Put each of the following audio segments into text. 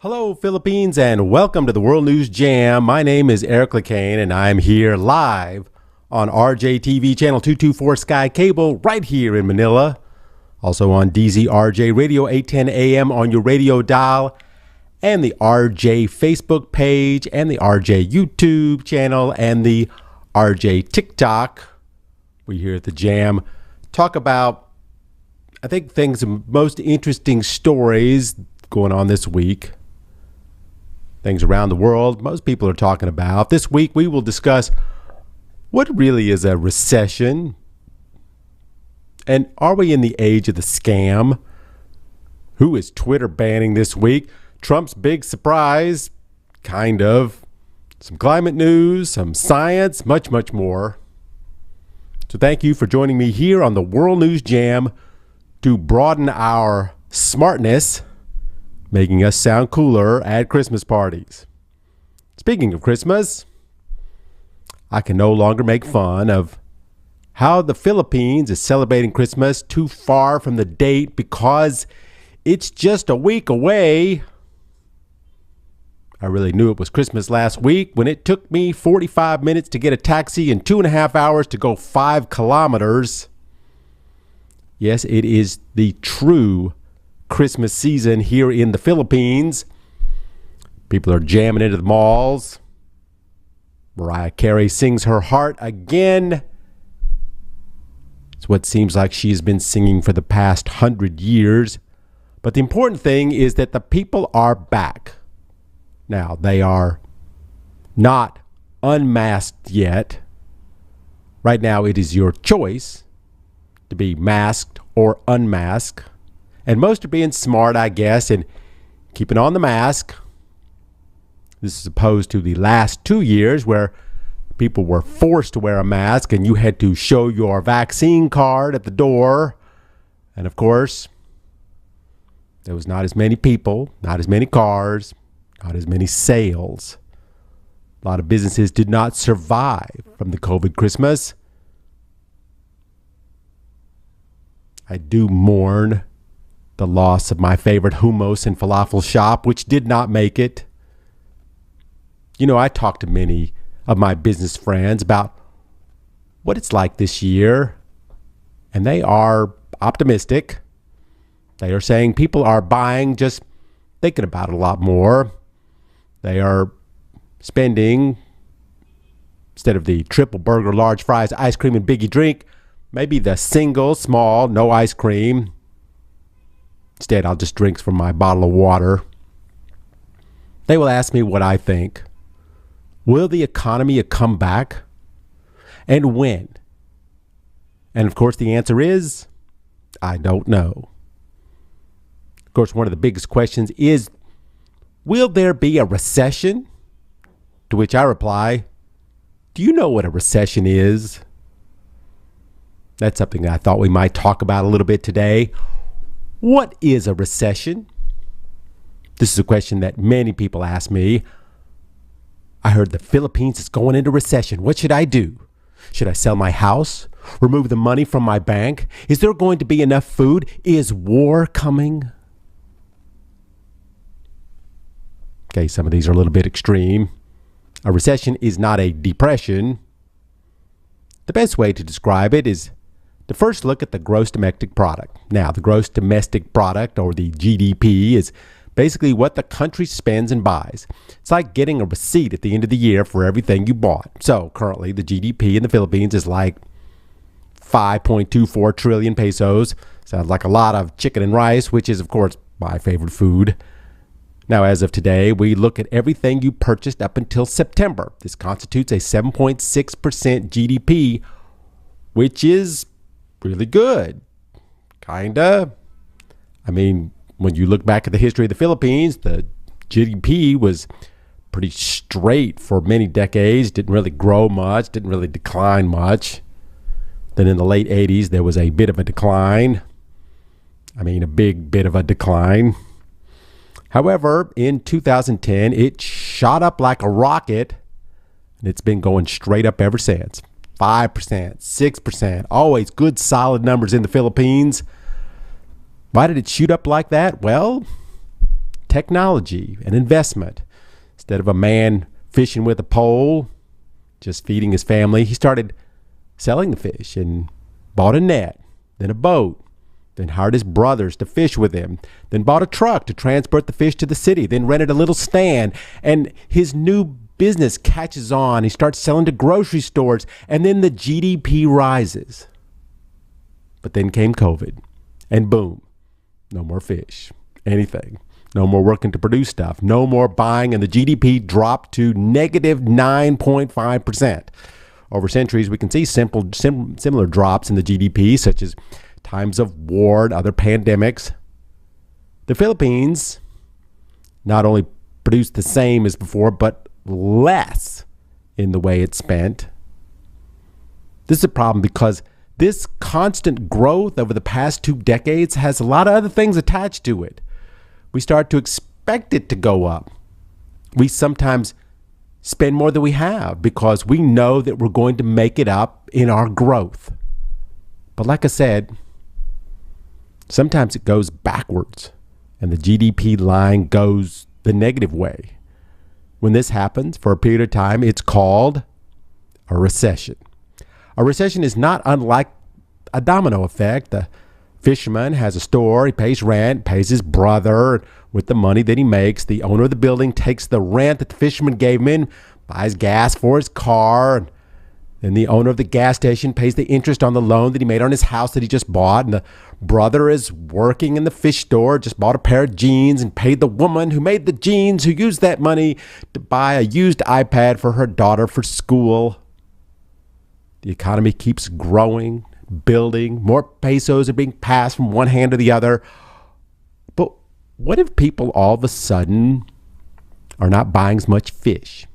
Hello, Philippines, and welcome to the World News Jam. My name is Lecain, and I'm here live on RJTV Channel 224 Sky Cable right here in Manila. Also on DZRJ Radio 810 AM on your radio dial, and the RJ Facebook page, and the RJ YouTube channel, and the RJ TikTok. We here at the Jam talk about, I think, the most interesting stories going on this week. Things around the world most people are talking about. This week we will discuss what really is a recession, and are we in the age of the scam? Who is Twitter banning this week? Trump's big surprise, kind of. Some climate news, some science, much more. So thank you for joining me here on the World News Jam to broaden our smartness, making us sound cooler at Christmas parties. Speaking of Christmas, I can no longer make fun of how the Philippines is celebrating Christmas too far from the date because it's just a week away. I really knew it was Christmas last week when it took me 45 minutes to get a taxi and 2.5 hours to go 5 kilometers. Yes, it is the true Christmas season here in the Philippines. People are jamming into the malls. Mariah Carey sings her heart again. It's what seems like she's been singing for the past 100 years. But the important thing is that the people are back. Now, they are not unmasked yet. Right now, it is your choice to be masked or unmasked. And most are being smart, I guess, and keeping on the mask. This is opposed to the last 2 years where people were forced to wear a mask and you had to show your vaccine card at the door. And of course, there was not as many people, not as many cars, not as many sales. A lot of businesses did not survive from the COVID Christmas. I do mourn the loss of my favorite hummus and falafel shop, which did not make it. You know, I talked to many of my business friends about what it's like this year, and they are optimistic. They are saying people are buying, just thinking about it a lot more. They are spending, instead of the triple burger, large fries, ice cream, and biggie drink, maybe the single, small, no ice cream. Instead, I'll just drink from my bottle of water. They will ask me what I think. Will the economy come back? And when? And of course, the answer is, I don't know. Of course, one of the biggest questions is, will there be a recession? To which I reply, do you know what a recession is? That's something that I thought we might talk about a little bit today. What is a recession? This is a question that many people ask me. I heard the Philippines is going into recession. What should I do? Should I sell my house? Remove the money from my bank? Is there going to be enough food? Is war coming? Okay, some of these are a little bit extreme. A recession is not a depression. The best way to describe it is to first look at the gross domestic product. Now, the gross domestic product, or the GDP, is basically what the country spends and buys. It's like getting a receipt at the end of the year for everything you bought. So currently, the GDP in the Philippines is like 5.24 trillion pesos. Sounds like a lot of chicken and rice, which is, of course, my favorite food. Now, as of today, we look at everything you purchased up until September. This constitutes a 7.6% GDP, which is really good. Kinda. I mean, when you look back at the history of the Philippines, the GDP was pretty straight for many decades. Didn't really grow much, didn't really decline much. Then in the late 80s, there was a bit of a decline. I mean, a big bit of a decline. However, in 2010, it shot up like a rocket, and it's been going straight up ever since. 5%, 6%, always good solid numbers in the Philippines. Why did it shoot up like that? Well, technology and investment. Instead of a man fishing with a pole, just feeding his family, he started selling the fish and bought a net, then a boat, then hired his brothers to fish with him, then bought a truck to transport the fish to the city, then rented a little stand, and his new business catches on. He starts selling to grocery stores, and then the GDP rises. But then came COVID, and boom, no more fish, anything. No more working to produce stuff, no more buying, and the GDP dropped to negative 9.5%. Over centuries, we can see similar drops in the GDP, such as times of war and other pandemics. The Philippines not only produced the same as before, but less in the way it spent. This is a problem because this constant growth over the past 2 decades has a lot of other things attached to it. We start to expect it to go up. We sometimes spend more than we have because we know that we're going to make it up in our growth. But like I said, sometimes it goes backwards and the GDP line goes the negative way. When this happens for a period of time, it's called a recession. A recession is not unlike a domino effect. The fisherman has a store, he pays rent, pays his brother with the money that he makes. The owner of the building takes the rent that the fisherman gave him in, buys gas for his car, and then the owner of the gas station pays the interest on the loan that he made on his house that he just bought. And the brother is working in the fish store, just bought a pair of jeans and paid the woman who made the jeans, who used that money to buy a used iPad for her daughter for school. The economy keeps growing, building. More pesos are being passed from one hand to the other. But what if people all of a sudden are not buying as much fish?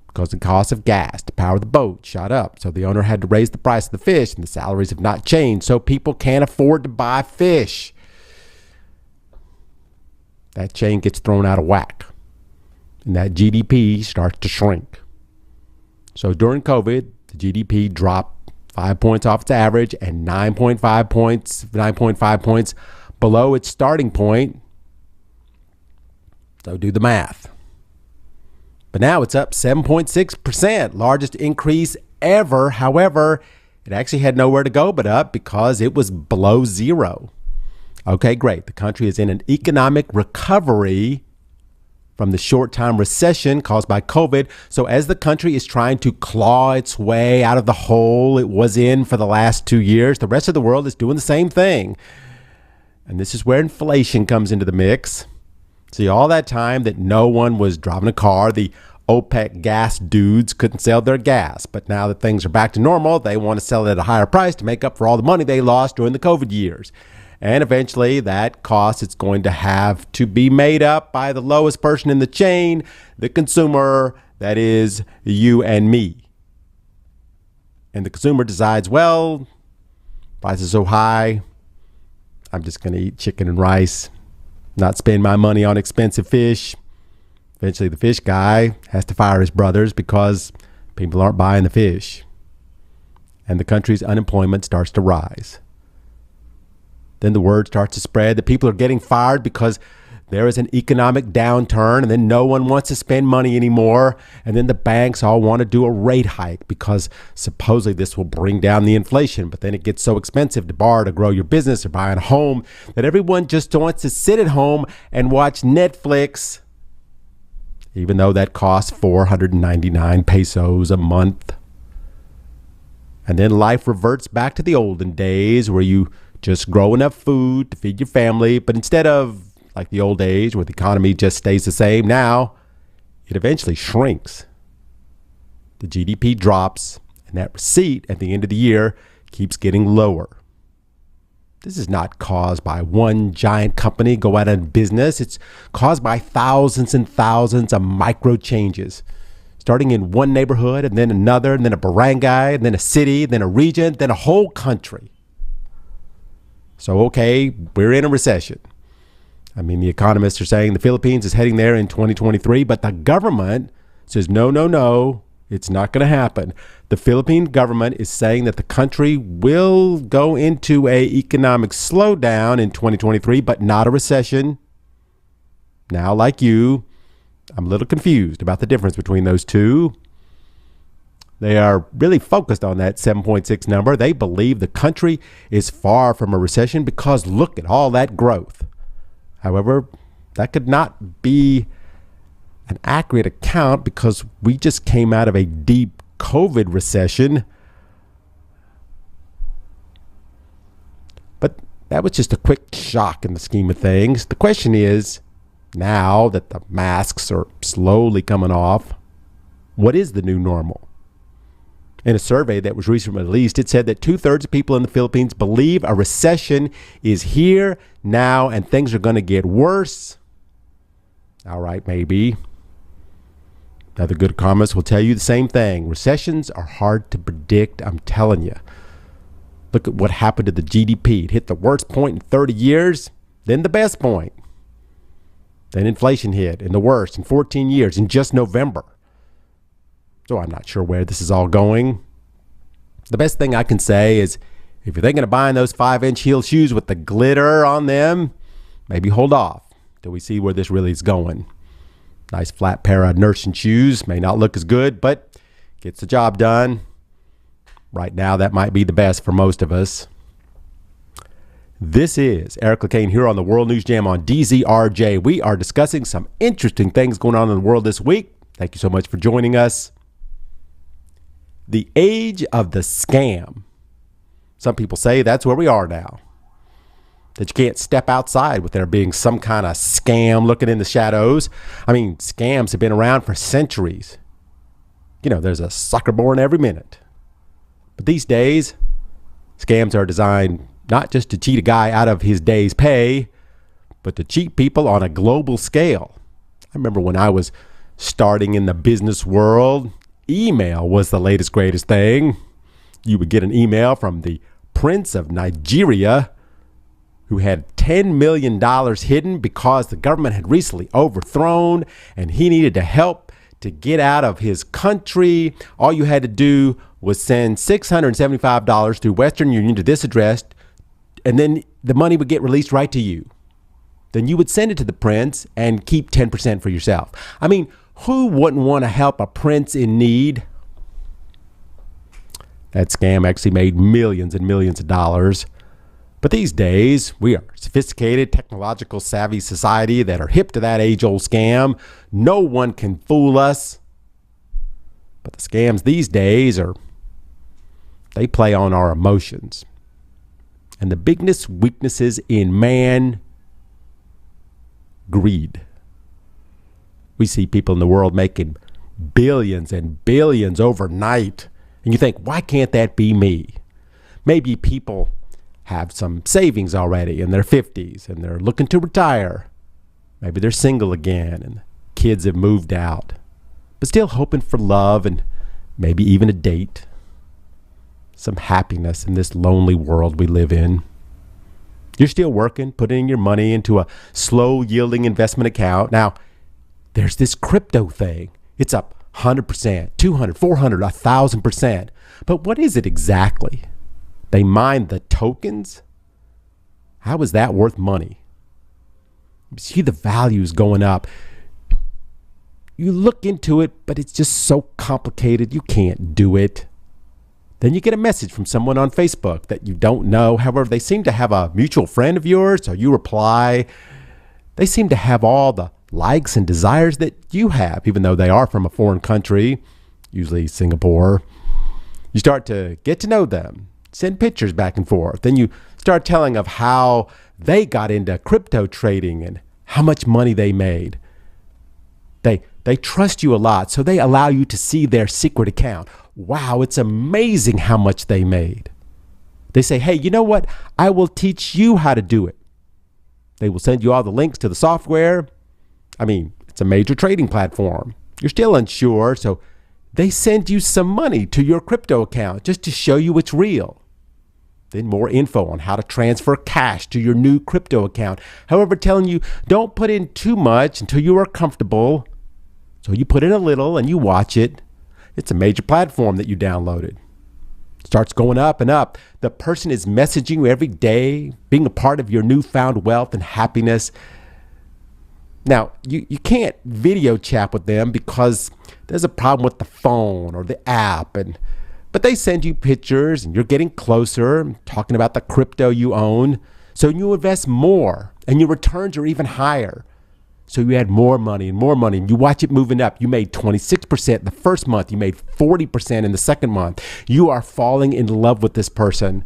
Because the cost of gas to power the boat shot up. So the owner had to raise the price of the fish, and the salaries have not changed. So people can't afford to buy fish. That chain gets thrown out of whack. And that GDP starts to shrink. So during COVID, the GDP dropped 5 points off its average and 9.5 points below its starting point. So do the math. But now it's up 7.6%, largest increase ever. However, it actually had nowhere to go but up because it was below zero. Okay, great. The country is in an economic recovery from the short-time recession caused by COVID. So as the country is trying to claw its way out of the hole it was in for the last 2 years, the rest of the world is doing the same thing. And this is where inflation comes into the mix. See, all that time that no one was driving a car, the OPEC gas dudes couldn't sell their gas. But now that things are back to normal, they want to sell it at a higher price to make up for all the money they lost during the COVID years. And eventually that cost is going to have to be made up by the lowest person in the chain, the consumer, that is you and me. And the consumer decides, well, prices are so high, I'm just going to eat chicken and rice, not spend my money on expensive fish. Eventually the fish guy has to fire his brothers because people aren't buying the fish. And the country's unemployment starts to rise. Then the word starts to spread that people are getting fired because there is an economic downturn, and then no one wants to spend money anymore. And then the banks all want to do a rate hike because supposedly this will bring down the inflation. But then it gets so expensive to borrow to grow your business or buy a home that everyone just wants to sit at home and watch Netflix, even though that costs 499 pesos a month. And then life reverts back to the olden days where you just grow enough food to feed your family. But instead of like the old days where the economy just stays the same, now it eventually shrinks. The GDP drops, and that receipt at the end of the year keeps getting lower. This is not caused by one giant company go out of business. It's caused by thousands and thousands of micro changes, starting in one neighborhood and then another, and then a barangay, and then a city, then a region, then a whole country. So, okay, we're in a recession. I mean, the economists are saying the Philippines is heading there in 2023, but the government says, no, it's not going to happen. The Philippine government is saying that the country will go into an economic slowdown in 2023, but not a recession. Now, like you, I'm a little confused about the difference between those two. They are really focused on that 7.6 number. They believe the country is far from a recession because look at all that growth. However, that could not be an accurate account because we just came out of a deep COVID recession. But that was just a quick shock in the scheme of things. The question is, now that the masks are slowly coming off, what is the new normal? In a survey that was recently released, it said that 2/3 of people in the Philippines believe a recession is here now and things are going to get worse. All right, maybe. Other good economists will tell you the same thing. Recessions are hard to predict, I'm telling you. Look at what happened to the GDP. It hit the worst point in 30 years, then the best point. Then inflation hit, and the worst in 14 years in just November. So I'm not sure where this is all going. The best thing I can say is if you're thinking of buying those 5-inch heel shoes with the glitter on them, maybe hold off till we see where this really is going. Nice flat pair of nursing shoes may not look as good, but gets the job done. Right now, that might be the best for most of us. This is Eric Lecain here on the World News Jam on DZRJ. We are discussing some interesting things going on in the world this week. Thank you so much for joining us. The age of the scam. Some people say that's where we are now. That you can't step outside with there being some kind of scam looking in the shadows. I mean, scams have been around for centuries. You know, there's a sucker born every minute. But these days, scams are designed not just to cheat a guy out of his day's pay, but to cheat people on a global scale. I remember when I was starting in the business world, email was the latest greatest thing. You would get an email from the Prince of Nigeria who had $10 million hidden because the government had recently overthrown and he needed to help to get out of his country. All you had to do was send $675 through Western Union to this address, and then the money would get released right to you. Then you would send it to the prince and keep 10% for yourself. I mean, who wouldn't want to help a prince in need? That scam actually made millions and millions of dollars. But these days, we are a sophisticated, technological, savvy society that are hip to that age-old scam. No one can fool us. But the scams these days they play on our emotions. And the biggest weaknesses in man, greed. We see people in the world making billions and billions overnight. And you think, why can't that be me? Maybe people have some savings already in their 50s and they're looking to retire. Maybe they're single again and kids have moved out, but still hoping for love and maybe even a date. Some happiness in this lonely world we live in. You're still working, putting your money into a slow yielding investment account. Now, there's this crypto thing. It's up 100%, 200, 400, 1,000%. But what is it exactly? They mine the tokens? How is that worth money? You see the values going up. You look into it, but it's just so complicated. You can't do it. Then you get a message from someone on Facebook that you don't know. However, they seem to have a mutual friend of yours, so you reply. They seem to have all the likes and desires that you have, even though they are from a foreign country, usually Singapore. You start to get to know them, send pictures back and forth. Then you start telling of how they got into crypto trading and how much money they made. They trust you a lot, so they allow you to see their secret account. Wow, it's amazing how much they made. They say, hey, you know what? I will teach you how to do it. They will send you all the links to the software. I mean, it's a major trading platform. You're still unsure, so they send you some money to your crypto account just to show you it's real. Then more info on how to transfer cash to your new crypto account. However, telling you don't put in too much until you are comfortable. So you put in a little and you watch it. It's a major platform that you downloaded. Starts going up and up. The person is messaging you every day, being a part of your newfound wealth and happiness. Now, you can't video chat with them because there's a problem with the phone or the app. But they send you pictures and you're getting closer, talking about the crypto you own. So you invest more and your returns are even higher. So you add more money and more money and you watch it moving up. You made 26% the first month. You made 40% in the second month. You are falling in love with this person.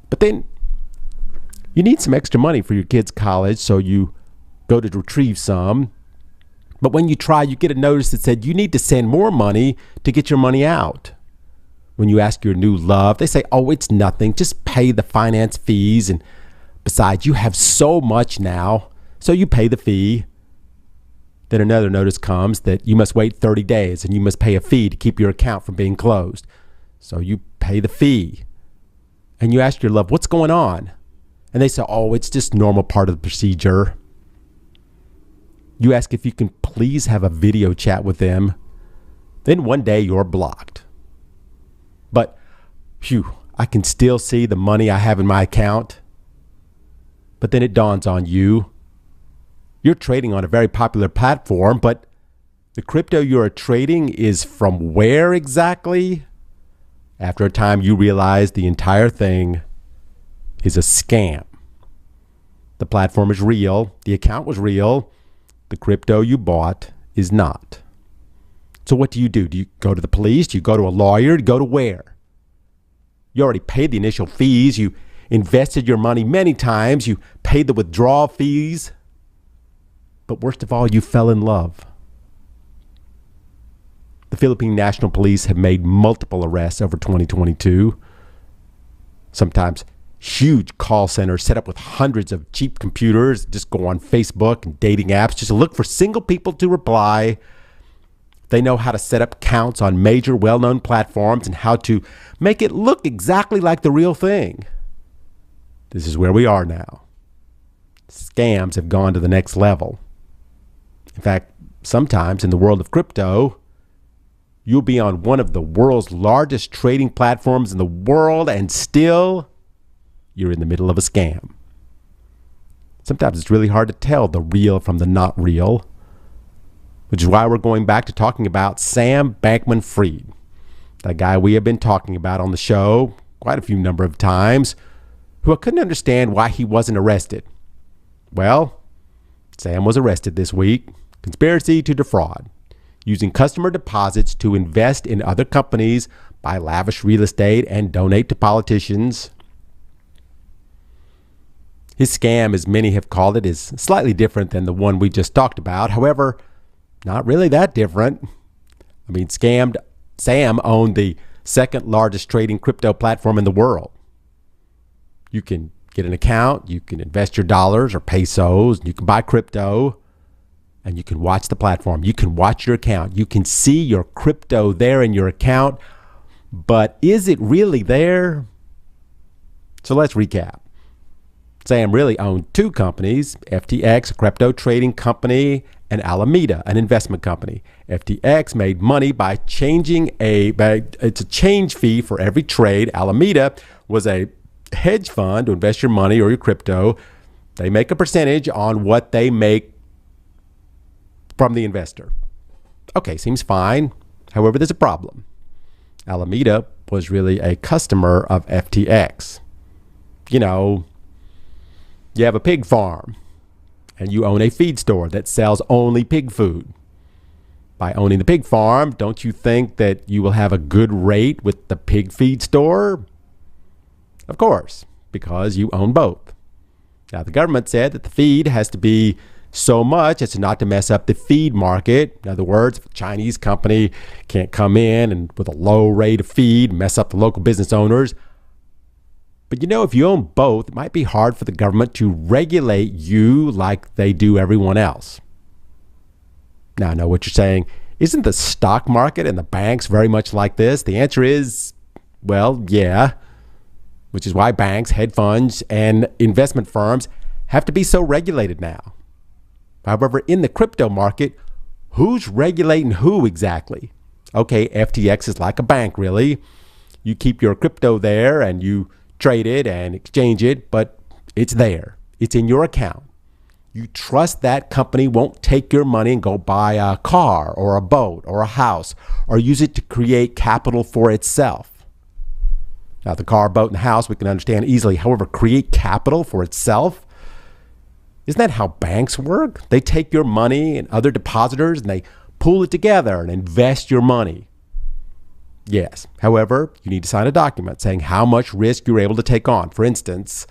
But then you need some extra money for your kids' college, so you go to retrieve some. But when you try, you get a notice that said you need to send more money to get your money out. When you ask your new love, they say, oh, it's nothing. Just pay the finance fees. And besides, you have so much now, so you pay the fee. Then another notice comes that you must wait 30 days and you must pay a fee to keep your account from being closed. So you pay the fee. And you ask your love, what's going on? And they say, oh, it's just normal part of the procedure. You ask if you can please have a video chat with them. Then one day you're blocked. But, phew, I can still see the money I have in my account. But then it dawns on you. You're trading on a very popular platform, but the crypto you're trading is from where exactly? After a time, you realize the entire thing is a scam. The platform is real. The account was real. The crypto you bought is not. So what do? Do you go to the police? Do you go to a lawyer? Do you go to where? You already paid the initial fees. You invested your money many times. You paid the withdrawal fees. But worst of all, you fell in love. The Philippine National Police have made multiple arrests over 2022. Sometimes huge call centers set up with hundreds of cheap computers, just go on Facebook and dating apps just to look for single people to reply. They know how to set up accounts on major well-known platforms and how to make it look exactly like the real thing. This is where we are now. Scams have gone to the next level. In fact, sometimes in the world of crypto, you'll be on one of the world's largest trading platforms in the world and still you're in the middle of a scam. Sometimes it's really hard to tell the real from the not real, which is why we're going back to talking about Sam Bankman-Fried, that guy we have been talking about on the show quite a few number of times, who I couldn't understand why he wasn't arrested. Well, Sam was arrested this week. Conspiracy to defraud, using customer deposits to invest in other companies, buy lavish real estate, and donate to politicians. His scam, as many have called it, is slightly different than the one we just talked about. However, not really that different. I mean, Sam owned the second largest trading crypto platform in the world. You can get an account, you can invest your dollars or pesos, you can buy crypto, and you can watch the platform. You can watch your account. You can see your crypto there in your account, but is it really there? So let's recap. Sam really owned two companies, FTX, a crypto trading company, and Alameda, an investment company. FTX made money by it's a change fee for every trade. Alameda was a hedge fund to invest your money or your crypto. They make a percentage on what they make from the investor. Okay, seems fine. However, there's a problem. Alameda was really a customer of FTX. You know, you have a pig farm and you own a feed store that sells only pig food. By owning the pig farm, don't you think that you will have a good rate with the pig feed store? Of course, because you own both. Now, the government said that the feed has to be so much as not to mess up the feed market. In other words, if a Chinese company can't come in and with a low rate of feed, mess up the local business owners. But you know, if you own both, it might be hard for the government to regulate you like they do everyone else. Now, I know what you're saying. Isn't the stock market and the banks very much like this? The answer is, well, yeah. Which is why banks, hedge funds, and investment firms have to be so regulated now. However, in the crypto market, who's regulating who exactly? Okay, FTX is like a bank, really. You keep your crypto there and you trade it and exchange it, but it's there. It's in your account. You trust that company won't take your money and go buy a car or a boat or a house or use it to create capital for itself. Now, the car, boat, and house we can understand easily. However, create capital for itself? Isn't that how banks work? They take your money and other depositors and they pool it together and invest your money. Yes. However, you need to sign a document saying how much risk you're able to take on. For instance,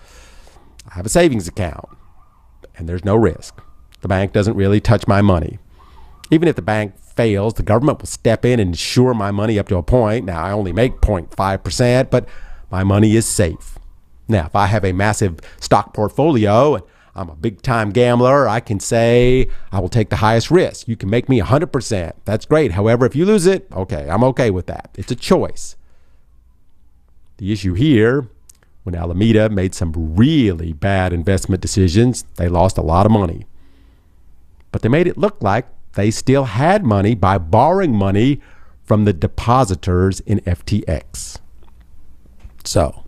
I have a savings account and there's no risk. The bank doesn't really touch my money. Even if the bank fails, the government will step in and insure my money up to a point. Now, I only make 0.5%, but my money is safe. Now, if I have a massive stock portfolio and I'm a big-time gambler, I can say I will take the highest risk. You can make me 100%. That's great. However, if you lose it, okay, I'm okay with that. It's a choice. The issue here, when Alameda made some really bad investment decisions, they lost a lot of money. But they made it look like they still had money by borrowing money from the depositors in FTX. So,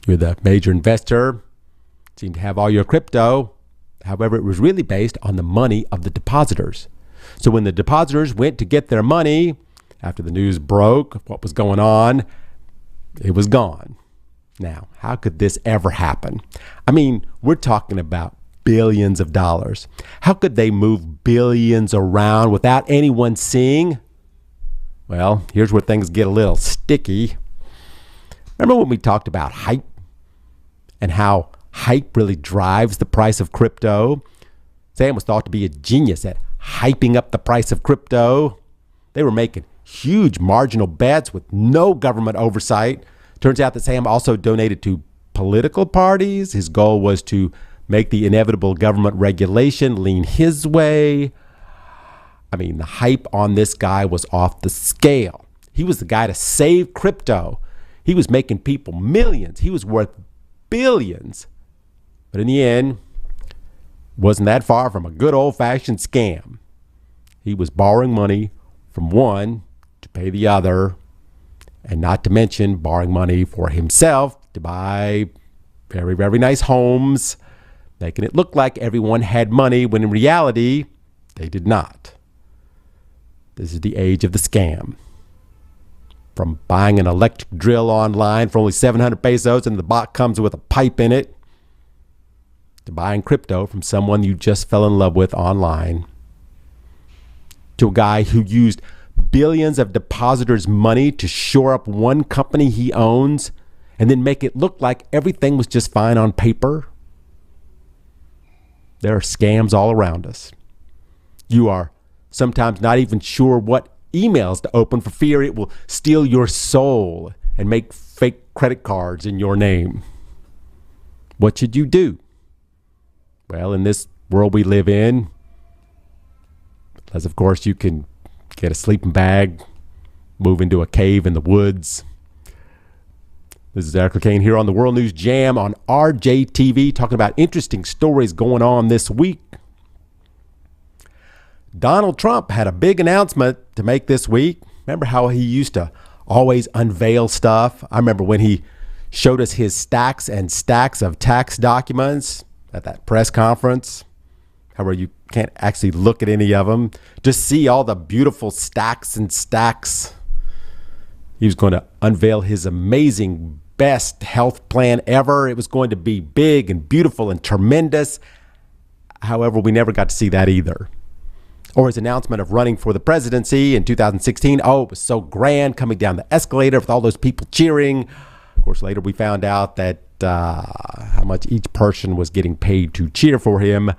you're the major investor, seem to have all your crypto. However, it was really based on the money of the depositors. So when the depositors went to get their money, after the news broke, what was going on, it was gone. Now, how could this ever happen? I mean, we're talking about billions of dollars. How could they move billions around without anyone seeing? Well, here's where things get a little sticky. Remember when we talked about hype and how hype really drives the price of crypto? Sam was thought to be a genius at hyping up the price of crypto. They were making huge marginal bets with no government oversight. Turns out that Sam also donated to political parties. His goal was to make the inevitable government regulation lean his way. I mean, the hype on this guy was off the scale. He was the guy to save crypto. He was making people millions. He was worth billions. But in the end, wasn't that far from a good old-fashioned scam. He was borrowing money from one to pay the other, and not to mention borrowing money for himself to buy very, very nice homes, making it look like everyone had money when in reality, they did not. This is the age of the scam. From buying an electric drill online for only 700 pesos and the box comes with a pipe in it, to buying crypto from someone you just fell in love with online, to a guy who used billions of depositors' money to shore up one company he owns and then make it look like everything was just fine on paper. There are scams all around us. You are sometimes not even sure what emails to open for fear it will steal your soul and make fake credit cards in your name. What should you do? Well, in this world we live in, as of course you can get a sleeping bag, move into a cave in the woods. This is Eric Lecain here on the World News Jam on RJTV, talking about interesting stories going on this week. Donald Trump had a big announcement to make this week. Remember how he used to always unveil stuff? I remember when he showed us his stacks and stacks of tax documents at that press conference. However, you can't actually look at any of them. Just see all the beautiful stacks and stacks. He was going to unveil his amazing best health plan ever. It was going to be big and beautiful and tremendous. However, we never got to see that either. Or his announcement of running for the presidency in 2016. Oh, it was so grand, coming down the escalator with all those people cheering. Of course, later we found out that how much each person was getting paid to cheer for him.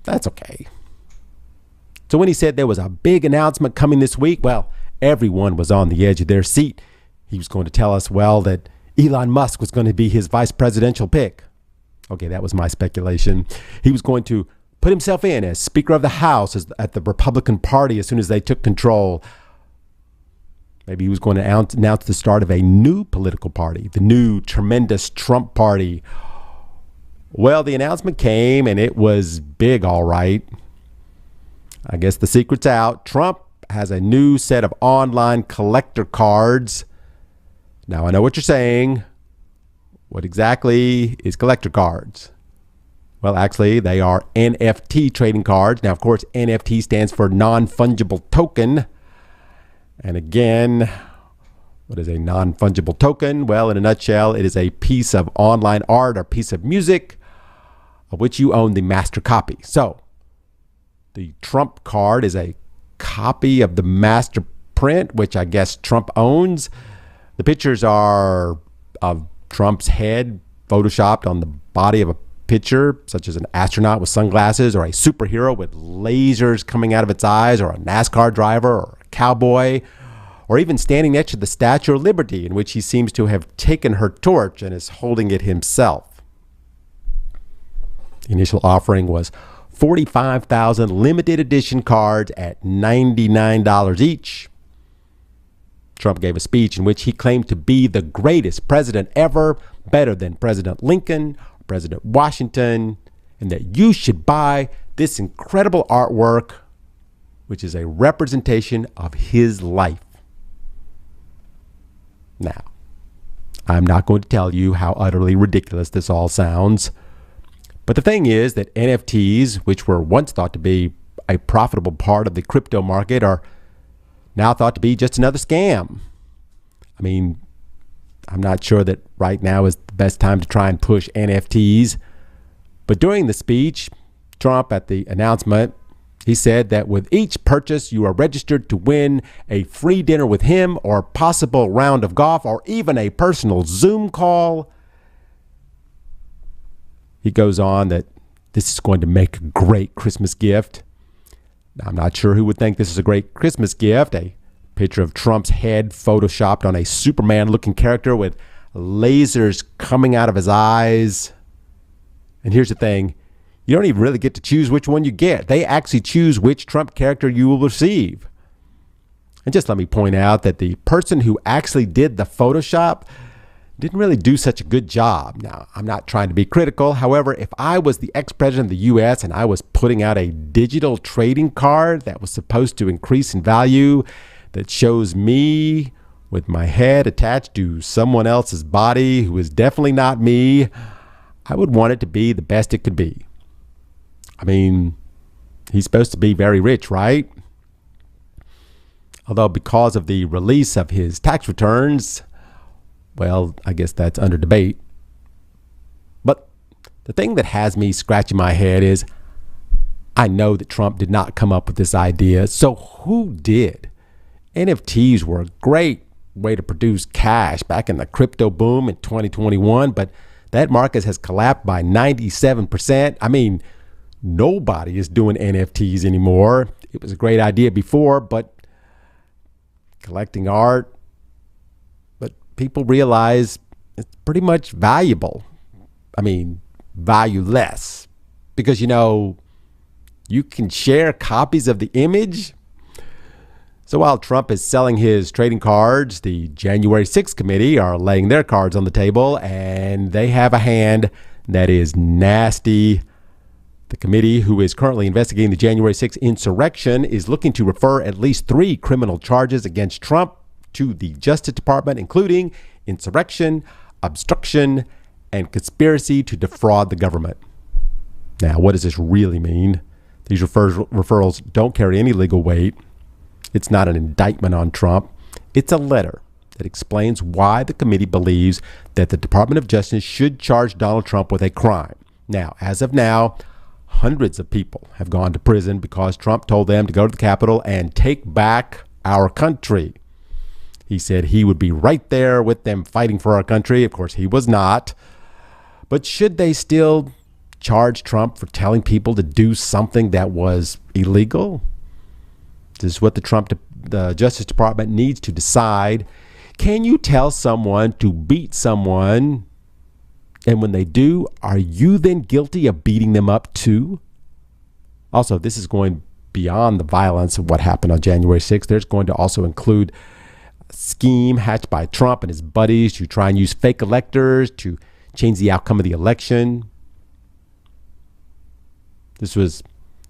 That's okay. So when he said there was a big announcement coming this week, well, everyone was on the edge of their seat. He was going to tell us, well, that Elon Musk was going to be his vice presidential pick. Okay, that was my speculation. He was going to put himself in as Speaker of the House at the Republican Party as soon as they took control. Maybe he was going to announce the start of a new political party, the new tremendous Trump party. Well, the announcement came and it was big, all right. I guess the secret's out. Trump has a new set of online collector cards. Now, I know what you're saying. What exactly is collector cards? Well, actually, they are NFT trading cards. Now, of course, NFT stands for non-fungible token. And again, what is a non-fungible token? Well, in a nutshell, it is a piece of online art or piece of music of which you own the master copy. So, the Trump card is a copy of the master print, which I guess Trump owns. The pictures are of Trump's head photoshopped on the body of a picture, such as an astronaut with sunglasses, or a superhero with lasers coming out of its eyes, or a NASCAR driver, or a cowboy, or even standing next to the Statue of Liberty, in which he seems to have taken her torch and is holding it himself. The initial offering was 45,000 limited edition cards at $99 each. Trump gave a speech in which he claimed to be the greatest president ever, better than President Lincoln, President Washington, and that you should buy this incredible artwork, which is a representation of his life. Now, I'm not going to tell you how utterly ridiculous this all sounds, but the thing is that NFTs, which were once thought to be a profitable part of the crypto market, are now thought to be just another scam. I mean, I'm not sure that right now is the best time to try and push NFTs. But during the speech, Trump, at the announcement, he said that with each purchase, you are registered to win a free dinner with him, or a possible round of golf, or even a personal Zoom call. He goes on that this is going to make a great Christmas gift. Now, I'm not sure who would think this is a great Christmas gift. A picture of Trump's head photoshopped on a Superman-looking character with lasers coming out of his eyes. And here's the thing. You don't even really get to choose which one you get. They actually choose which Trump character you will receive. And just let me point out that the person who actually did the Photoshop didn't really do such a good job. Now, I'm not trying to be critical. However, if I was the ex-president of the U.S. and I was putting out a digital trading card that was supposed to increase in value, that shows me with my head attached to someone else's body who is definitely not me, I would want it to be the best it could be. I mean, he's supposed to be very rich, right? Although because of the release of his tax returns, well, I guess that's under debate. But the thing that has me scratching my head is I know that Trump did not come up with this idea. So who did? NFTs were a great way to produce cash back in the crypto boom in 2021, but that market has collapsed by 97%. I mean, nobody is doing NFTs anymore. It was a great idea before, but collecting art, but people realize it's pretty much valuable. I mean, valueless, because, you know, you can share copies of the image. So while Trump is selling his trading cards, the January 6th committee are laying their cards on the table, and they have a hand that is nasty. The committee, who is currently investigating the January 6th insurrection, is looking to refer at least 3 criminal charges against Trump to the Justice Department, including insurrection, obstruction, and conspiracy to defraud the government. Now, what does this really mean? These referrals don't carry any legal weight. It's not an indictment on Trump. It's a letter that explains why the committee believes that the Department of Justice should charge Donald Trump with a crime. Now, as of now, hundreds of people have gone to prison because Trump told them to go to the Capitol and take back our country. He said he would be right there with them fighting for our country. Of course, he was not. But should they still charge Trump for telling people to do something that was illegal? This is what the Justice Department needs to decide. Can you tell someone to beat someone, and when they do, are you then guilty of beating them up too? Also, this is going beyond the violence of what happened on January 6th. There's going to also include a scheme hatched by Trump and his buddies to try and use fake electors to change the outcome of the election. This was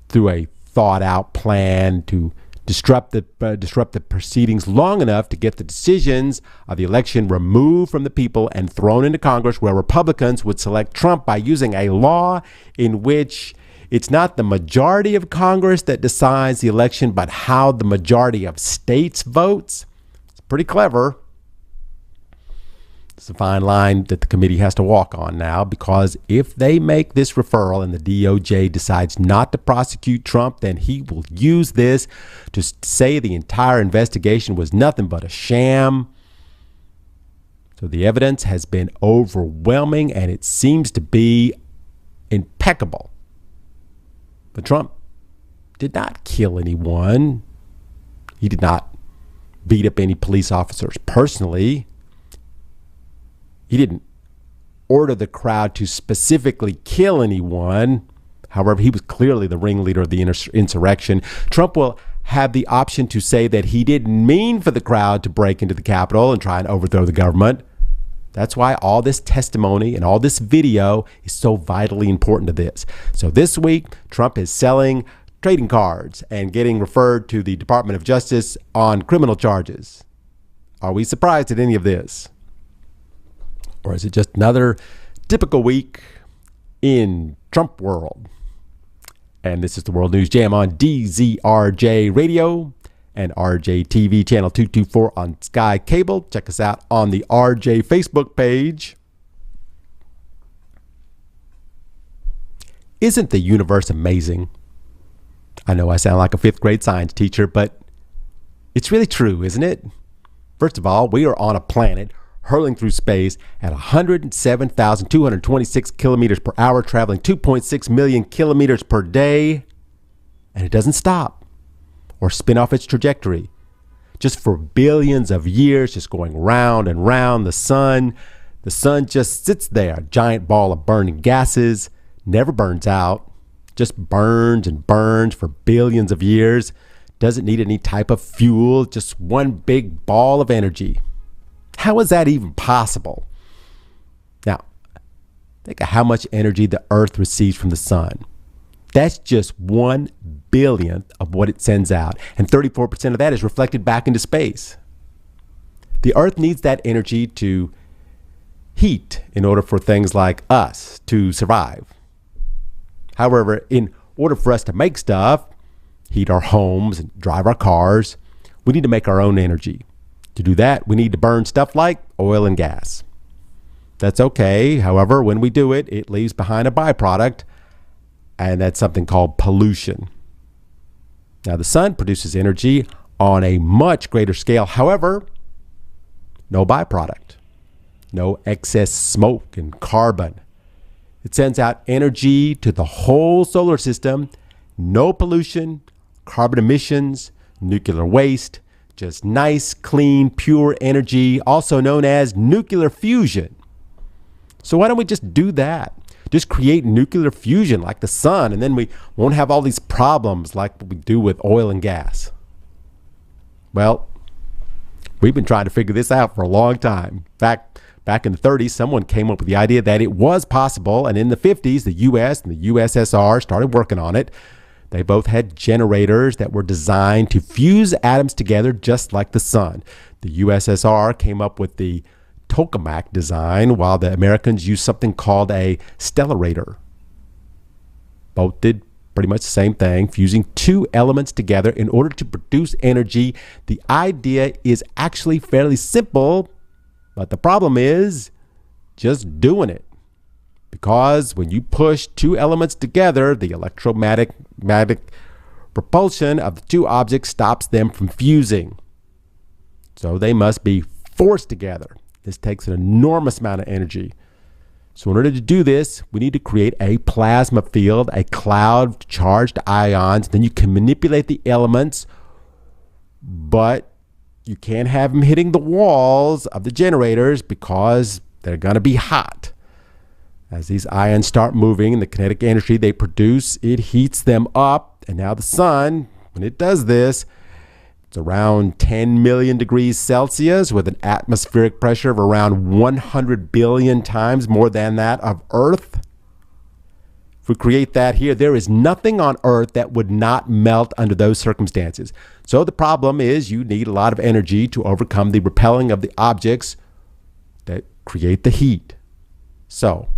through a thought-out plan to disrupt the proceedings long enough to get the decisions of the election removed from the people and thrown into Congress, where Republicans would select Trump by using a law in which it's not the majority of Congress that decides the election, but how the majority of states votes. It's pretty clever. It's a fine line that the committee has to walk on now, because if they make this referral and the DOJ decides not to prosecute Trump, then he will use this to say the entire investigation was nothing but a sham. So the evidence has been overwhelming, and it seems to be impeccable. But Trump did not kill anyone. He did not beat up any police officers personally. He didn't order the crowd to specifically kill anyone. However, he was clearly the ringleader of the insurrection. Trump will have the option to say that he didn't mean for the crowd to break into the Capitol and try and overthrow the government. That's why all this testimony and all this video is so vitally important to this. So this week, Trump is selling trading cards and getting referred to the Department of Justice on criminal charges. Are we surprised at any of this? Or is it just another typical week in Trump world? And this is the World News Jam on DZRJ Radio and RJ TV channel 224 on Sky Cable. Check us out on the RJ Facebook page. Isn't the universe amazing? I know I sound like a fifth grade science teacher, but it's really true, isn't it? First of all, we are on a planet hurling through space at 107,226 kilometers per hour, traveling 2.6 million kilometers per day, and it doesn't stop or spin off its trajectory. Just for billions of years, just going round and round the sun. The sun just sits there, a giant ball of burning gases, never burns out, just burns and burns for billions of years. Doesn't need any type of fuel, just one big ball of energy. How is that even possible? Now, think of how much energy the Earth receives from the sun. That's just 1/1000th of what it sends out. And 34% of that is reflected back into space. The Earth needs that energy to heat in order for things like us to survive. However, in order for us to make stuff, heat our homes and drive our cars, we need to make our own energy. To do that, we need to burn stuff like oil and gas. That's okay. However, when we do it, it leaves behind a byproduct, and that's something called pollution. Now, the sun produces energy on a much greater scale. However, no byproduct, no excess smoke and carbon. It sends out energy to the whole solar system. No pollution, carbon emissions, nuclear waste, just nice, clean, pure energy, also known as nuclear fusion. So why don't we just do that? Just create nuclear fusion like the sun, and then we won't have all these problems like we do with oil and gas. Well, we've been trying to figure this out for a long time. Back in the 30s, someone came up with the idea that it was possible, and in the 50s, the US and the USSR started working on it. They both had generators that were designed to fuse atoms together just like the sun. The USSR came up with the tokamak design, while the Americans used something called a stellarator. Both did pretty much the same thing, fusing two elements together in order to produce energy. The idea is actually fairly simple, but the problem is just doing it. Because when you push two elements together, the electromagnetic propulsion of the two objects stops them from fusing. So they must be forced together. This takes an enormous amount of energy. So in order to do this, we need to create a plasma field, a cloud of charged ions. Then you can manipulate the elements, but you can't have them hitting the walls of the generators because they're going to be hot. As these ions start moving, the kinetic energy they produce, it heats them up. And now the sun, when it does this, it's around 10 million degrees Celsius with an atmospheric pressure of around 100 billion times more than that of Earth. If we create that here, there is nothing on Earth that would not melt under those circumstances. So the problem is you need a lot of energy to overcome the repelling of the objects that create the heat. So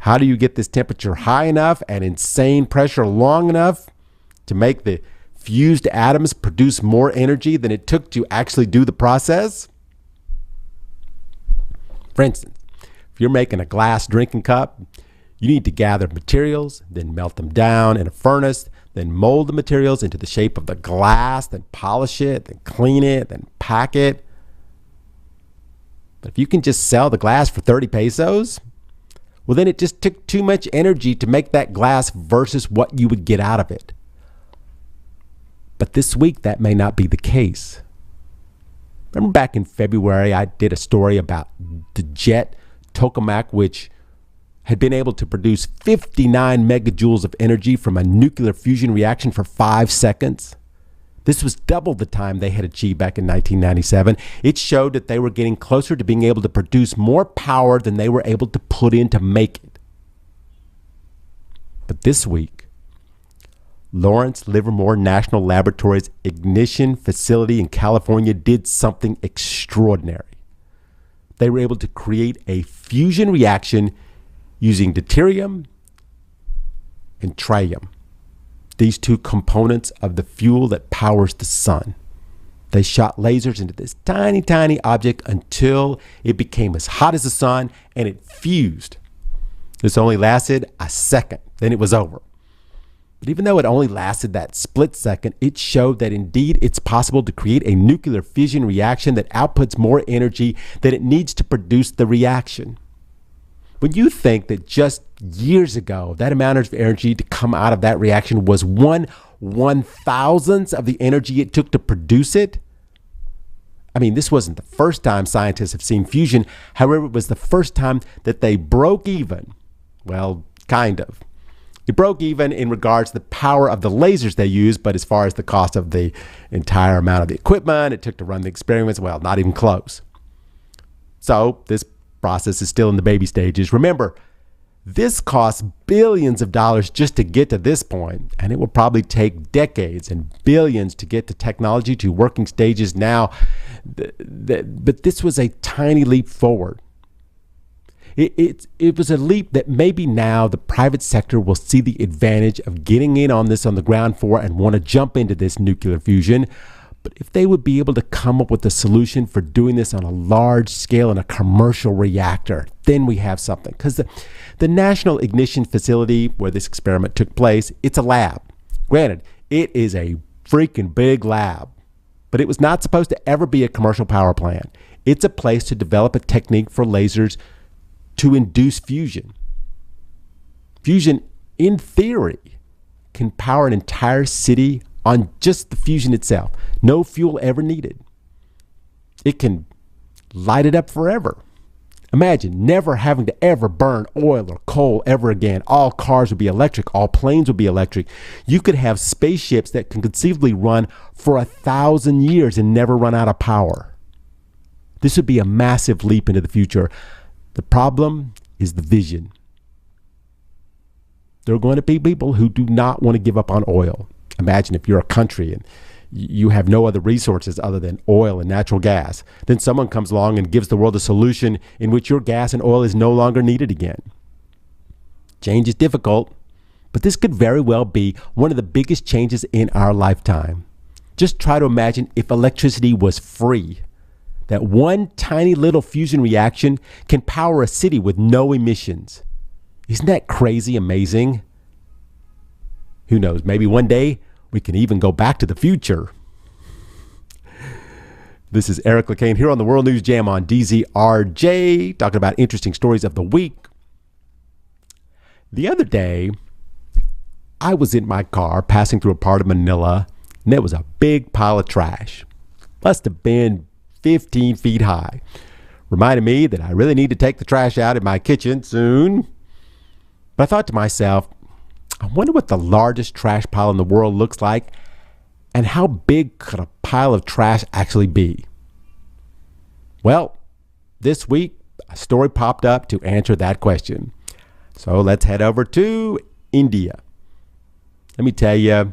how do you get this temperature high enough and insane pressure long enough to make the fused atoms produce more energy than it took to actually do the process? For instance, if you're making a glass drinking cup, you need to gather materials, then melt them down in a furnace, then mold the materials into the shape of the glass, then polish it, then clean it, then pack it. But if you can just sell the glass for 30 pesos, well, then it just took too much energy to make that glass versus what you would get out of it. But this week, that may not be the case. Remember back in February, I did a story about the jet tokamak, which had been able to produce 59 megajoules of energy from a nuclear fusion reaction for 5 seconds. This was double the time they had achieved back in 1997. It showed that they were getting closer to being able to produce more power than they were able to put in to make it. But this week, Lawrence Livermore National Laboratory's ignition facility in California did something extraordinary. They were able to create a fusion reaction using deuterium and tritium, these two components of the fuel that powers the sun. They shot lasers into this tiny, tiny object until it became as hot as the sun and it fused. This only lasted a second, then it was over. But even though it only lasted that split second, it showed that indeed it's possible to create a nuclear fission reaction that outputs more energy than it needs to produce the reaction. When you think that just years ago, that amount of energy to come out of that reaction was 1/1000th of the energy it took to produce it. I mean, this wasn't the first time scientists have seen fusion. However, it was the first time that they broke even. Well, kind of. It broke even in regards to the power of the lasers they used, but as far as the cost of the entire amount of the equipment it took to run the experiments, well, not even close. So this process is still in the baby stages. Remember, this costs billions of dollars just to get to this point, and it will probably take decades and billions to get to technology to working stages now. But this was a tiny leap forward. It was a leap that maybe now the private sector will see the advantage of getting in on this on the ground floor and want to jump into this nuclear fusion. But if they would be able to come up with a solution for doing this on a large scale in a commercial reactor, then we have something. Because the National Ignition Facility where this experiment took place, it's a lab. Granted, it is a freaking big lab, but it was not supposed to ever be a commercial power plant. It's a place to develop a technique for lasers to induce fusion. Fusion, in theory, can power an entire city on just the fusion itself. No fuel ever needed. It can light it up forever. Imagine never having to ever burn oil or coal ever again. All cars would be electric. All planes would be electric. You could have spaceships that can conceivably run for 1,000 years and never run out of power. This would be a massive leap into the future. The problem is the vision. There are going to be people who do not want to give up on oil. Imagine if you're a country and you have no other resources other than oil and natural gas. Then someone comes along and gives the world a solution in which your gas and oil is no longer needed again. Change is difficult, but this could very well be one of the biggest changes in our lifetime. Just try to imagine if electricity was free. That one tiny little fusion reaction can power a city with no emissions. Isn't that crazy amazing? Who knows, maybe one day we can even go back to the future. This is Eric Lecain here on the World News Jam on DZRJ, talking about interesting stories of the week. The other day, I was in my car passing through a part of Manila, and there was a big pile of trash. Must have been 15 feet high. Reminded me that I really need to take the trash out in my kitchen soon. But I thought to myself, I wonder what the largest trash pile in the world looks like, and how big could a pile of trash actually be? Well, this week, a story popped up to answer that question. So let's head over to India. Let me tell you,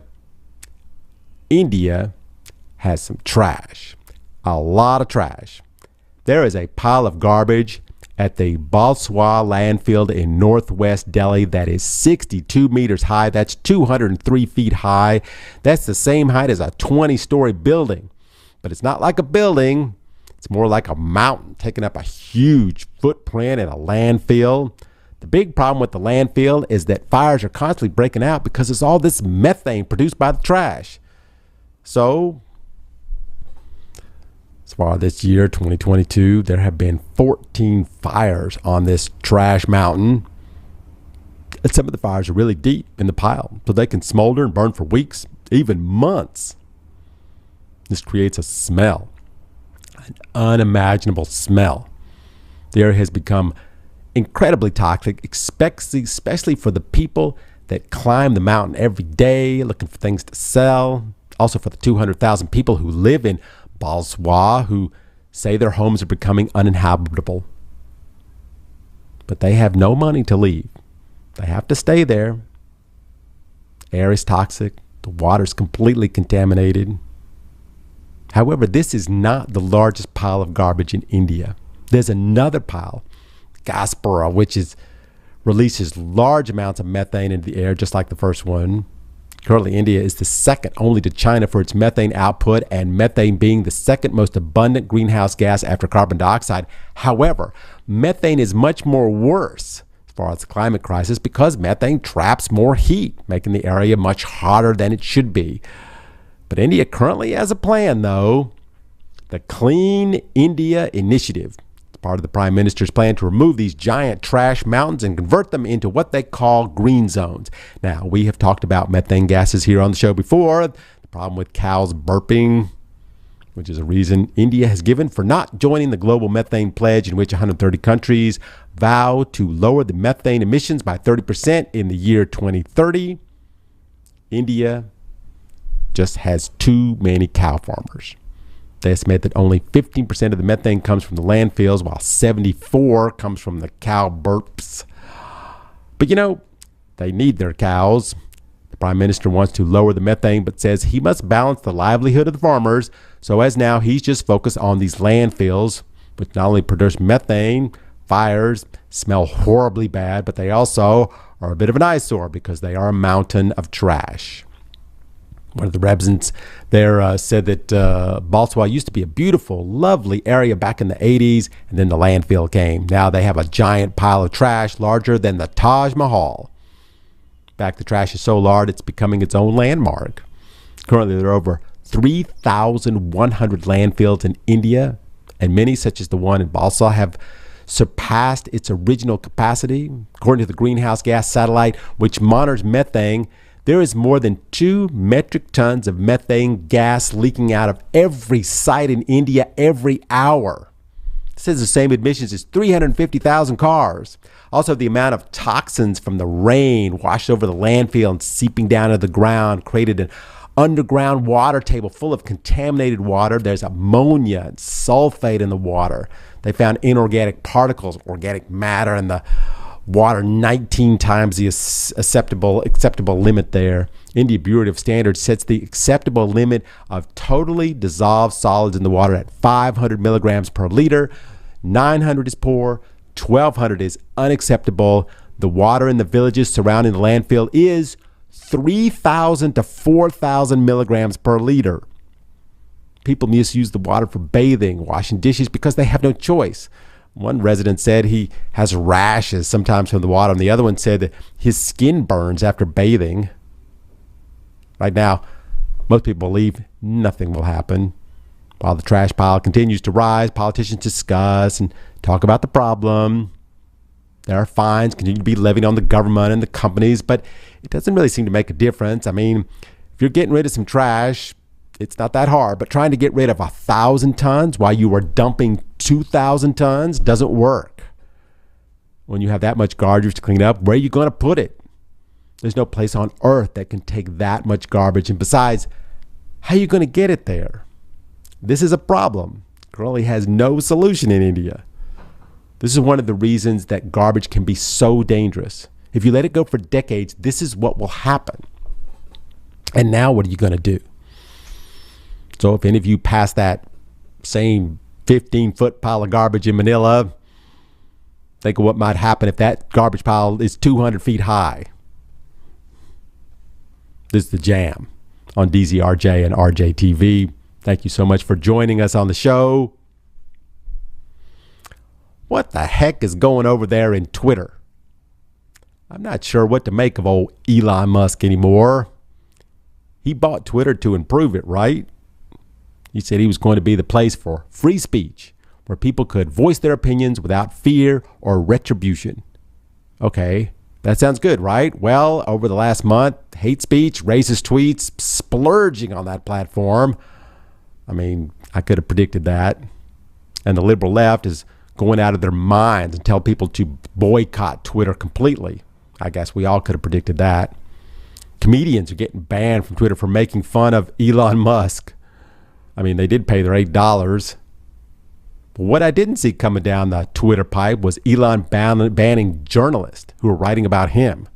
India has some trash, a lot of trash. There is a pile of garbage at the 𝗡𝗲𝘄𝘀 landfill in northwest Delhi that is 62 meters high. That's 203 feet high. That's the same height as a 20-story building. But it's not like a building. It's more like a mountain taking up a huge footprint in a landfill. The big problem with the landfill is that fires are constantly breaking out because there's all this methane produced by the trash. So, as far as this year, 2022, there have been 14 fires on this trash mountain. And some of the fires are really deep in the pile, so they can smolder and burn for weeks, even months. This creates a smell, an unimaginable smell. The area has become incredibly toxic, especially for the people that climb the mountain every day looking for things to sell. Also for the 200,000 people who live in 𝗡𝗲𝘄𝘀 who say their homes are becoming uninhabitable. But they have no money to leave. They have to stay there. Air is toxic. The water is completely contaminated. However, this is not the largest pile of garbage in India. There's another pile, 𝗡𝗲𝘄𝘀, which releases large amounts of methane into the air, just like the first one. Currently, India is the second only to China for its methane output, and methane being the second most abundant greenhouse gas after carbon dioxide. However, methane is much more worse as far as the climate crisis because methane traps more heat, making the area much hotter than it should be. But India currently has a plan, though, the Clean India Initiative. It's part of the Prime Minister's plan to remove these giant trash mountains and convert them into what they call green zones. Now, we have talked about methane gases here on the show before. The problem with cows burping, which is a reason India has given for not joining the global methane pledge, in which 130 countries vow to lower the methane emissions by 30% in the year 2030. India just has too many cow farmers. They estimate that only 15% of the methane comes from the landfills, while 74% comes from the cow burps. But they need their cows. The Prime Minister wants to lower the methane, but says he must balance the livelihood of the farmers. So as now, he's just focused on these landfills, which not only produce methane, fires, smell horribly bad, but they also are a bit of an eyesore because they are a mountain of trash. One of the residents there said that 𝗡𝗲𝘄𝘀 used to be a beautiful, lovely area back in the 80s, and then the landfill came. Now they have a giant pile of trash larger than the Taj Mahal. In fact, the trash is so large it's becoming its own landmark. Currently, there are over 3,100 landfills in India, and many, such as the one in 𝗡𝗲𝘀, have surpassed its original capacity. According to the greenhouse gas satellite, which monitors methane, there is more than 2 metric tons of methane gas leaking out of every site in India every hour. This has the same emissions as 350,000 cars. Also, the amount of toxins from the rain washed over the landfill and seeping down into the ground created an underground water table full of contaminated water. There's ammonia and sulfate in the water. They found inorganic particles, organic matter in the water 19 times the acceptable limit there. India Bureau of Standards sets the acceptable limit of totally dissolved solids in the water at 500 milligrams per liter. 900 is poor, 1200 is unacceptable. The water in the villages surrounding the landfill is 3,000 to 4,000 milligrams per liter. People misuse the water for bathing, washing dishes because they have no choice. One resident said he has rashes sometimes from the water, and the other one said that his skin burns after bathing. Right now, most people believe nothing will happen. While the trash pile continues to rise, politicians discuss and talk about the problem. There are fines continue to be levied on the government and the companies, but it doesn't really seem to make a difference. I mean, if you're getting rid of some trash, it's not that hard, but trying to get rid of 1,000 tons while you are dumping 2,000 tons doesn't work. When you have that much garbage to clean up, where are you going to put it? There's no place on earth that can take that much garbage. And besides, how are you going to get it there? This is a problem. Currently has no solution in India. This is one of the reasons that garbage can be so dangerous. If you let it go for decades, this is what will happen. And now what are you going to do? So if any of you pass that same 15-foot pile of garbage in Manila, think of what might happen if that garbage pile is 200 feet high. This is The Jam on DZRJ and RJTV. Thank you so much for joining us on the show. What the heck is going over there in Twitter? I'm not sure what to make of old Elon Musk anymore. He bought Twitter to improve it, right? He said he was going to be the place for free speech, where people could voice their opinions without fear or retribution. Okay, that sounds good, right? Well, over the last month, hate speech, racist tweets, splurging on that platform. I mean, I could have predicted that. And the liberal left is going out of their minds and tell people to boycott Twitter completely. I guess we all could have predicted that. Comedians are getting banned from Twitter for making fun of Elon Musk. I mean, they did pay their $8. But what I didn't see coming down the Twitter pipe was Elon banning journalists who were writing about him.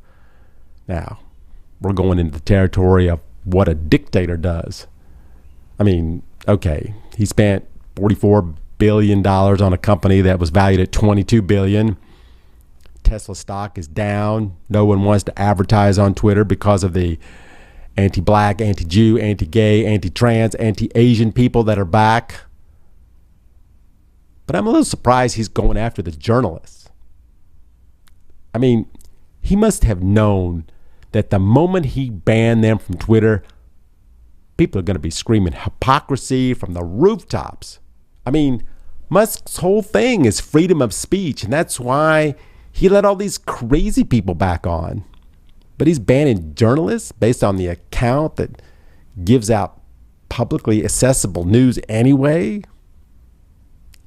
Now, we're going into the territory of what a dictator does. I mean, okay, he spent $44 billion on a company that was valued at $22 billion. Tesla stock is down. No one wants to advertise on Twitter because of the anti-black, anti-Jew, anti-gay, anti-trans, anti-Asian people that are back. But I'm a little surprised he's going after the journalists. I mean, he must have known that the moment he banned them from Twitter, people are going to be screaming hypocrisy from the rooftops. I mean, Musk's whole thing is freedom of speech, and that's why he let all these crazy people back on. But he's banning journalists based on the account that gives out publicly accessible news anyway.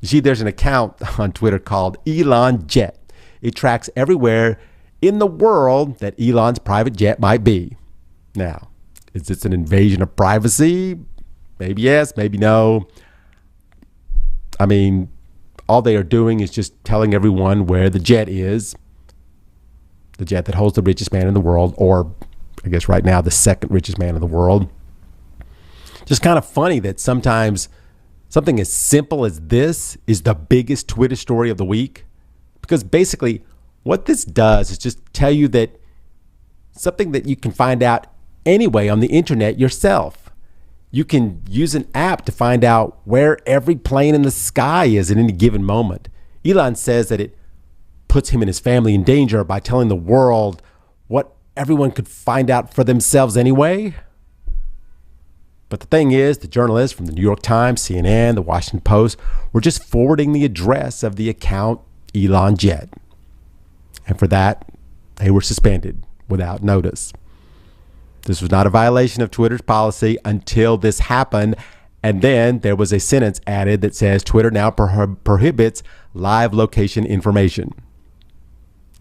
You see, there's an account on Twitter called Elon Jet. It tracks everywhere in the world that Elon's private jet might be. Now, is this an invasion of privacy? Maybe yes, maybe no. I mean, all they are doing is just telling everyone where the jet is. The jet that holds the richest man in the world, or I guess right now the second richest man in the world. Just kind of funny that sometimes something as simple as this is the biggest Twitter story of the week. Because basically what this does is just tell you that something that you can find out anyway on the internet yourself. You can use an app to find out where every plane in the sky is at any given moment. Elon says that it puts him and his family in danger by telling the world what everyone could find out for themselves anyway. But the thing is, the journalists from the New York Times, CNN, the Washington Post were just forwarding the address of the account Elon Jet. And for that, they were suspended without notice. This was not a violation of Twitter's policy until this happened. And then there was a sentence added that says Twitter now prohibits live location information.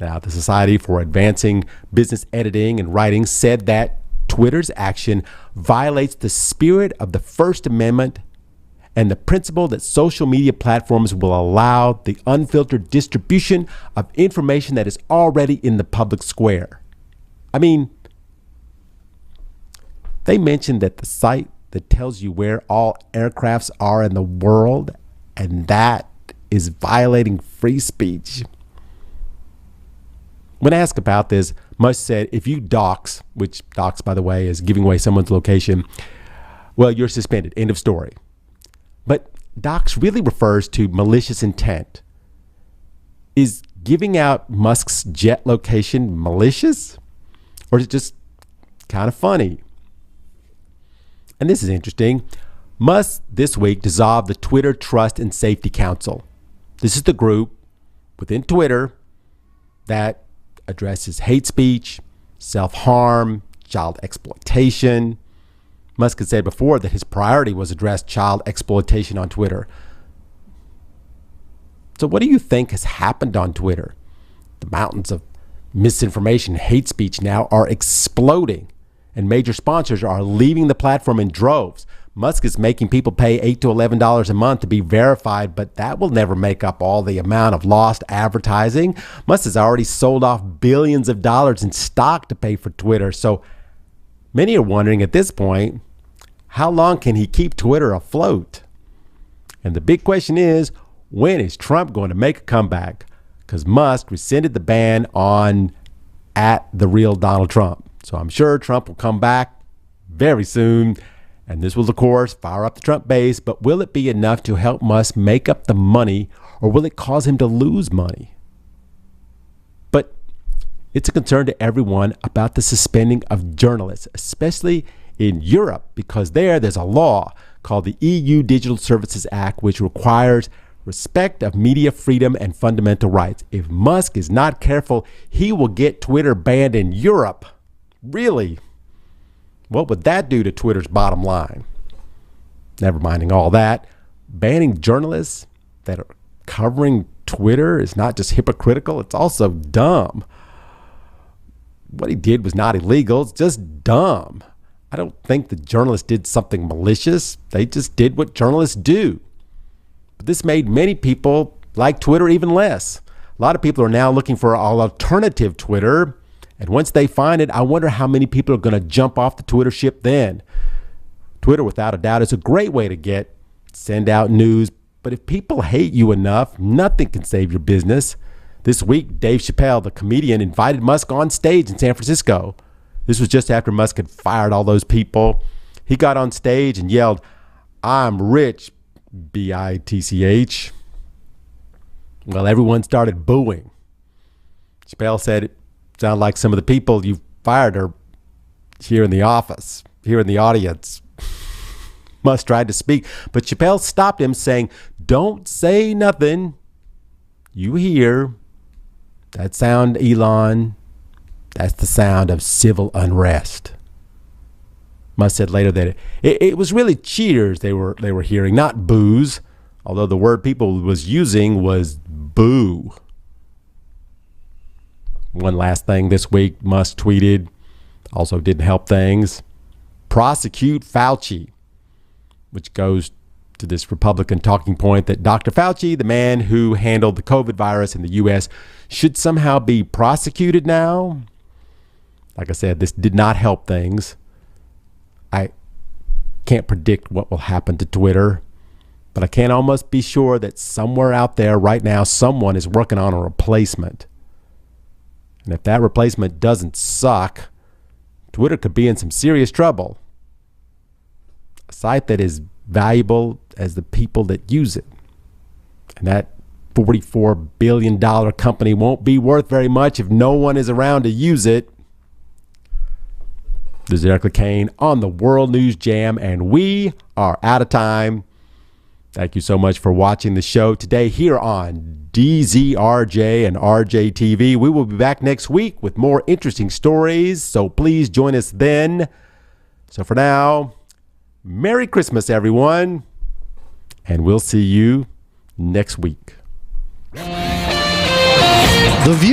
Now, the Society for Advancing Business Editing and Writing said that Twitter's action violates the spirit of the First Amendment and the principle that social media platforms will allow the unfiltered distribution of information that is already in the public square. I mean, they mentioned that the site that tells you where all aircrafts are in the world, and that is violating free speech. When asked about this, Musk said, if you dox, which dox, by the way, is giving away someone's location, well, you're suspended. End of story. But dox really refers to malicious intent. Is giving out Musk's jet location malicious? Or is it just kind of funny? And this is interesting. Musk this week dissolved the Twitter Trust and Safety Council. This is the group within Twitter that addresses hate speech, self-harm, child exploitation. Musk had said before that his priority was address child exploitation on Twitter. So what do you think has happened on Twitter? The mountains of misinformation, hate speech now are exploding, and major sponsors are leaving the platform in droves. Musk is making people pay $8 to $11 a month to be verified, but that will never make up all the amount of lost advertising. Musk has already sold off billions of dollars in stock to pay for Twitter. So many are wondering at this point, how long can he keep Twitter afloat? And the big question is, when is Trump going to make a comeback? Because Musk rescinded the ban on @TheRealDonaldTrump. So I'm sure Trump will come back very soon. And this will, of course, fire up the Trump base. But will it be enough to help Musk make up the money, or will it cause him to lose money? But it's a concern to everyone about the suspending of journalists, especially in Europe, because there's a law called the EU Digital Services Act, which requires respect of media freedom and fundamental rights. If Musk is not careful, he will get Twitter banned in Europe. Really? What would that do to Twitter's bottom line? Never minding all that, banning journalists that are covering Twitter is not just hypocritical, it's also dumb. What he did was not illegal, it's just dumb. I don't think the journalists did something malicious. They just did what journalists do. But this made many people like Twitter even less. A lot of people are now looking for an alternative Twitter. And once they find it, I wonder how many people are going to jump off the Twitter ship then. Twitter, without a doubt, is a great way to send out news. But if people hate you enough, nothing can save your business. This week, Dave Chappelle, the comedian, invited Musk on stage in San Francisco. This was just after Musk had fired all those people. He got on stage and yelled, "I'm rich, bitch." Well, everyone started booing. Chappelle said it sounded like some of the people you fired are here in the office, here in the audience. Musk tried to speak, but Chappelle stopped him, saying, "Don't say nothing. You hear that sound, Elon? That's the sound of civil unrest." Musk said later that it was really cheers they were hearing, not boos, although the word people was using was boo. One last thing this week, Musk tweeted, also didn't help things, "Prosecute Fauci," which goes to this Republican talking point that Dr. Fauci, the man who handled the COVID virus in the U.S., should somehow be prosecuted now. Like I said, this did not help things. I can't predict what will happen to Twitter, but I can almost be sure that somewhere out there right now, someone is working on a replacement. And if that replacement doesn't suck, Twitter could be in some serious trouble. A site that is valuable as the people that use it. And that $44 billion company won't be worth very much if no one is around to use it. This is Eric Lecain on the World News Jam, and we are out of time. Thank you so much for watching the show today here on DZRJ and RJTV. We will be back next week with more interesting stories, so please join us then. So for now, Merry Christmas, everyone, and we'll see you next week.